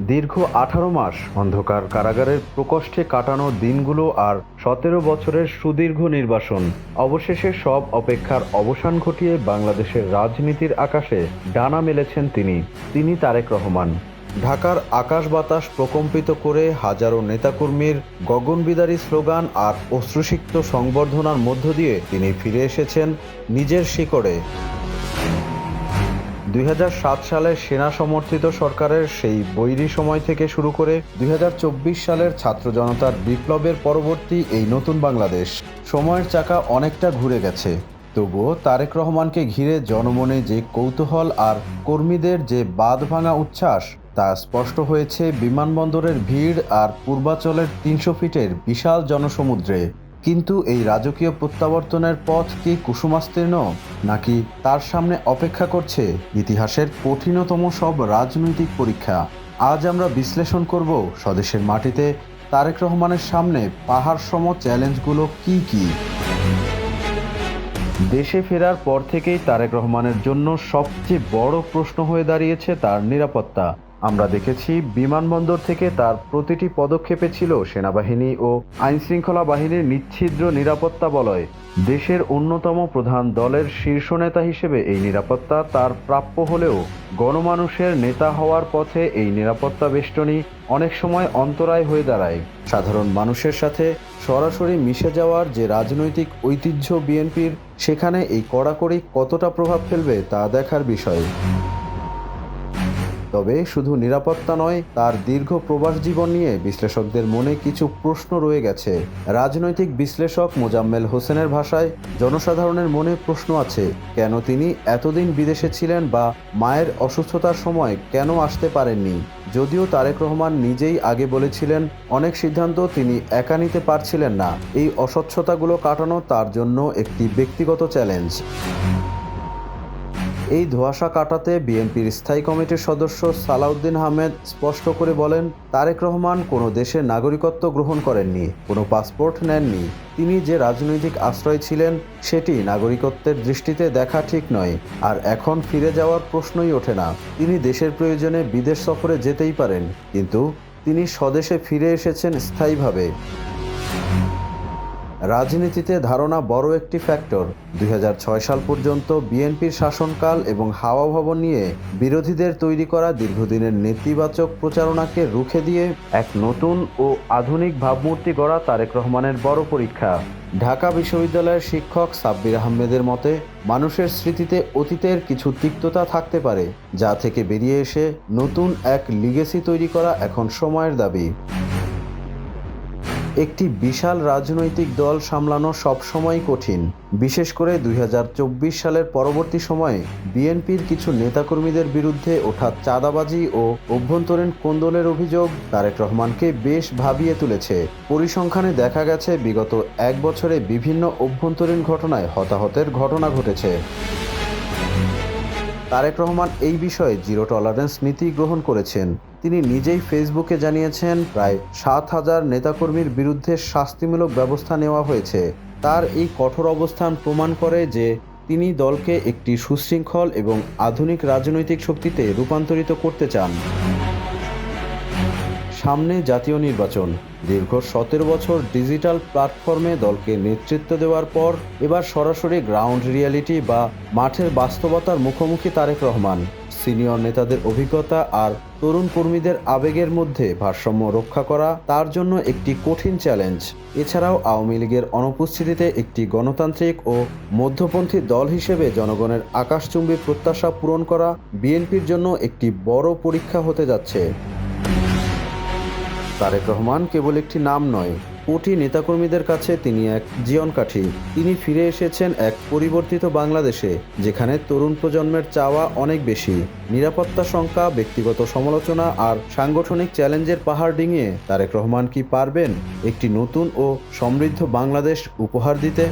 দীর্ঘ ১৮ মাস অন্ধকার কারাগারের প্রকোষ্ঠে কাটানো দিনগুলো আর ১৭ বছরের সুদীর্ঘ নির্বাসন অবশেষে সব অপেক্ষার অবসান ঘটিয়ে বাংলাদেশের রাজনীতির আকাশে ডানা মেলেছেন তিনি তারেক রহমান। ঢাকার আকাশ বাতাস প্রকম্পিত করে হাজারো নেতাকর্মীর গগনবিদারী স্লোগান আর অশ্রুসিক্ত সংবর্ধনার মধ্য দিয়ে তিনি ফিরে এসেছেন নিজের শিকড়ে। ২০০৭ সালের সেনা সমর্থিত সরকারের সেই বৈরী সময় থেকে শুরু করে ২০২৪ সালের ছাত্র জনতার বিপ্লবের পরবর্তী এই নতুন বাংলাদেশ, সময়ের চাকা অনেকটা ঘুরে গেছে। তবুও তারেক রহমানকে ঘিরে জনমনে যে কৌতূহল আর কর্মীদের যে বাঁধভাঙা উচ্ছ্বাস তা স্পষ্ট হয়েছে বিমানবন্দরের ভিড় আর পূর্বাচলের ৩০০ ফিটের বিশাল জনসমুদ্রে। কিন্তু এই রাজকীয় প্রত্যাবর্তনের পথ কি কুসুমাস্তীর্ণ, নাকি তার সামনে অপেক্ষা করছে ইতিহাসের কঠিনতম সব রাজনৈতিক পরীক্ষা? আজ আমরা বিশ্লেষণ করব স্বদেশের মাটিতে তারেক রহমানের সামনে পাহাড়সম চ্যালেঞ্জগুলো কি কি। দেশে ফেরার পর থেকেই তারেক রহমানের জন্য সবচেয়ে বড় প্রশ্ন হয়ে দাঁড়িয়েছে তার নিরাপত্তা। আমরা দেখেছি বিমানবন্দর থেকে তার প্রতিটি পদক্ষেপে ছিল সেনাবাহিনী ও আইনশৃঙ্খলা বাহিনীর নিচ্ছিদ্র নিরাপত্তা বলয়। দেশের অন্যতম প্রধান দলের শীর্ষ নেতা হিসেবে এই নিরাপত্তা তার প্রাপ্য হলেও গণমানুষের নেতা হওয়ার পথে এই নিরাপত্তা বেষ্টনী অনেক সময় অন্তরায় হয়ে দাঁড়ায়। সাধারণ মানুষের সাথে সরাসরি মিশে যাওয়ার যে রাজনৈতিক ঐতিহ্য বিএনপির, সেখানে এই কড়াকড়ি কতটা প্রভাব ফেলবে তা দেখার বিষয়। তবে শুধু নিরাপত্তা নয়, তার দীর্ঘ প্রবাস জীবন নিয়ে বিশ্লেষকদের মনে কিছু প্রশ্ন রয়ে গেছে। রাজনৈতিক বিশ্লেষক মোজাম্মেল হোসেনের ভাষায়, জনসাধারণের মনে প্রশ্ন আছে, কেন তিনি এতদিন বিদেশে ছিলেন বা মায়ের অসুস্থতার সময় কেন আসতে পারেননি। যদিও তারেক রহমান নিজেই আগে বলেছিলেন অনেক সিদ্ধান্ত তিনি একা নিতে পারছিলেন না। এই অস্বচ্ছতাগুলো কাটানো তার জন্য একটি ব্যক্তিগত চ্যালেঞ্জ। এই ধোঁয়াশা কাটাতে বিএনপির স্থায়ী কমিটির সদস্য সালাউদ্দিন আহমেদ স্পষ্ট করে বলেন, তারেক রহমান কোনো দেশের নাগরিকত্ব গ্রহণ করেননি, কোনো পাসপোর্ট নেননি। তিনি যে রাজনৈতিক আশ্রয় ছিলেন সেটি নাগরিকত্বের দৃষ্টিতে দেখা ঠিক নয়, আর এখন ফিরে যাওয়ার প্রশ্নই ওঠে না। তিনি দেশের প্রয়োজনে বিদেশ সফরে যেতেই পারেন, কিন্তু তিনি স্বদেশে ফিরে এসেছেন স্থায়ীভাবে। রাজনীতিতে ধারণা বড় একটি ফ্যাক্টর। ২০০৬ সাল পর্যন্ত বিএনপির শাসনকাল এবং হাওয়া ভবন নিয়ে বিরোধীদের তৈরি করা দীর্ঘদিনের নেতিবাচক প্রচারণাকে রুখে দিয়ে এক নতুন ও আধুনিক ভাবমূর্তি গড়া তারেক রহমানের বড় পরীক্ষা। ঢাকা বিশ্ববিদ্যালয়ের শিক্ষক সাব্বির আহমেদের মতে, মানুষের স্মৃতিতে অতীতের কিছু তিক্ততা থাকতে পারে, যা থেকে বেরিয়ে এসে নতুন এক লিগেসি তৈরি করা এখন সময়ের দাবি। একটি বিশাল রাজনৈতিক দল সামলানো সবসময় কঠিন, বিশেষ করে ২০২৪ সালের পরবর্তী সময়ে বিএনপির কিছু নেতাকর্মীদের বিরুদ্ধে ওঠা চাঁদাবাজি ও অভ্যন্তরীণ কোন্দলের অভিযোগ তারেক রহমানকে বেশ ভাবিয়ে তুলেছে। পরিসংখ্যানে দেখা গেছে বিগত এক বছরে বিভিন্ন অভ্যন্তরীণ ঘটনায় হতাহতের ঘটনা ঘটেছে। তারেক রহমান এই বিষয়ে জিরো টলারেন্স নীতি গ্রহণ করেছেন। তিনি নিজেই ফেসবুকে জানিয়েছেন, প্রায় ৭,০০০ নেতাকর্মীর বিরুদ্ধে শাস্তিমূলক ব্যবস্থা নেওয়া হয়েছে। তার এই কঠোর অবস্থান প্রমাণ করে যে তিনি দলকে একটি সুশৃঙ্খল এবং আধুনিক রাজনৈতিক শক্তিতে রূপান্তরিত করতে চান। সামনে জাতীয় নির্বাচন। দীর্ঘ ১৭ বছর ডিজিটাল প্ল্যাটফর্মে দলকে নেতৃত্ব দেওয়ার পর এবার সরাসরি গ্রাউন্ড রিয়ালিটি বা মাঠের বাস্তবতার মুখোমুখি তারেক রহমান। সিনিয়র নেতাদের অভিজ্ঞতা আর তরুণ কর্মীদের আবেগের মধ্যে ভারসাম্য রক্ষা করা তার জন্য একটি কঠিন চ্যালেঞ্জ। এছাড়াও আওয়ামী লীগের অনুপস্থিতিতে একটি গণতান্ত্রিক ও মধ্যপন্থী দল হিসেবে জনগণের আকাশচুম্বী প্রত্যাশা পূরণ করা বিএনপির জন্য একটি বড় পরীক্ষা হতে যাচ্ছে। তারেক রহমান কেবল একটি নাম নয়, কোটি নেতাকর্মীদের কাছে তিনি এক জীবনকাঠি। তিনি ফিরে এসেছেন এক পরিবর্তিত বাংলাদেশে, যেখানে তরুণ প্রজন্মের চাওয়া অনেক বেশি। নিরাপত্তা শঙ্কা, ব্যক্তিগত সমালোচনা আর সাংগঠনিক চ্যালেঞ্জের পাহাড় ডিঙিয়ে তারেক রহমান কি পারবেন একটি নতুন ও সমৃদ্ধ বাংলাদেশ উপহার দিতে?